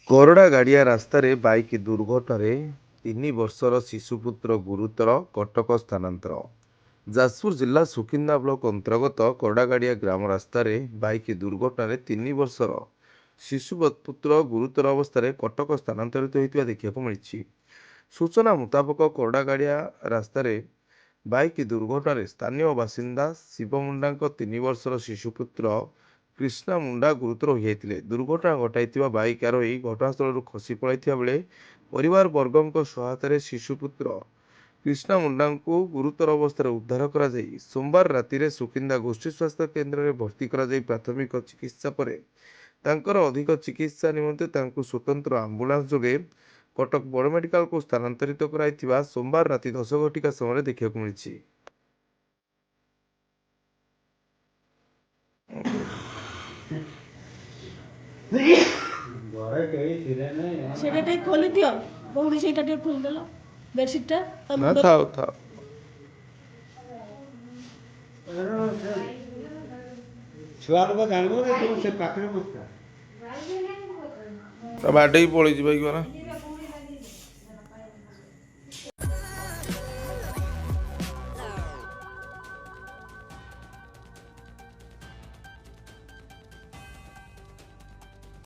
କୋରଡ଼ା ଗାଡ଼ିଆ ରାସ୍ତାରେ ବାଇକ୍ ଦୁର୍ଘଟଣାରେ 3 ବର୍ଷର ଶିଶୁପୁତ୍ର ଗୁରୁତର, କଟକ ସ୍ଥାନାନ୍ତର। ଯାଜପୁର ଜିଲ୍ଲା ସୁକିନ୍ଦା ବ୍ଲକ ଅନ୍ତର୍ଗତ କୋରଡ଼ାଗାଡ଼ିଆ ଗ୍ରାମ ରାସ୍ତାରେ ବାଇକ୍ ଦୁର୍ଘଟଣାରେ 3 ବର୍ଷର ଶିଶୁପୁତ୍ର ଗୁରୁତର ଅବସ୍ଥାରେ କଟକ ସ୍ଥାନାନ୍ତରିତ ହୋଇଥିବା ଦେଖିବାକୁ ମିଳିଛି। ସୂଚନା ମୁତାବକ କୋରଡ଼ାଗାଡ଼ିଆ ରାସ୍ତାରେ ବାଇକ୍ ଦୁର୍ଘଟଣାରେ ସ୍ଥାନୀୟ ବାସିନ୍ଦା ଶିବ ମୁଣ୍ଡାଙ୍କ 3 ବର୍ଷର ଶିଶୁପୁତ୍ର କୃଷ୍ଣା ମୁଣ୍ଡା ଗୁରୁତର ହୋଇଯାଇଥିଲେ। ଦୁର୍ଘଟଣା ଘଟାଇଥିବା ବାଇକ୍ ଆରୋହୀ ଘଟଣାସ୍ଥଳରୁ ଖସି ପଳାଇଥିବା ବେଳେ ପରିବାର ବର୍ଗଙ୍କ ସହାୟତାରେ ଶିଶୁପୁତ୍ର କୃଷ୍ଣା ମୁଣ୍ଡାଙ୍କୁ ଗୁରୁତର ଅବସ୍ଥାରେ ଉଦ୍ଧାର କରାଯାଇ ସୋମବାର ରାତିରେ ସୁକିନ୍ଦା ଗୋଷ୍ଠୀ ସ୍ୱାସ୍ଥ୍ୟ କେନ୍ଦ୍ରରେ ଭର୍ତ୍ତି କରାଯାଇ ପ୍ରାଥମିକ ଚିକିତ୍ସା ପରେ ତାଙ୍କର ଅଧିକ ଚିକିତ୍ସା ନିମନ୍ତେ ତାଙ୍କୁ ସ୍ୱତନ୍ତ୍ର ଆମ୍ବୁଲାନ୍ସ ଯୋଗେ କଟକ ବଡ଼ ମେଡିକାଲକୁ ସ୍ଥାନାନ୍ତରିତ କରାଯାଇଥିବା ସୋମବାର ରାତି 10 ଘଟିକା ସମୟରେ ଦେଖିବାକୁ ମିଳିଛି। ସେଇଟା ଟିକେ ଖୋଲି ଦିଅ ଭଉଣୀ, ସେଇଟା ଟିକେ ଖୋଲିଦେଲ ବେଡସିଟ୍ଟା ତା ନା ମୁଣ୍ଡ ଥାଉ ଥାଉ। ଛୁଆ ଲୋକ ଜାଣିବ ଯେ ତୁ ସେ ପାଖରେ ବସିଥା। ବାଡ଼େଇ ପଳେଇଛି ବାଇକ୍ ବାଲା।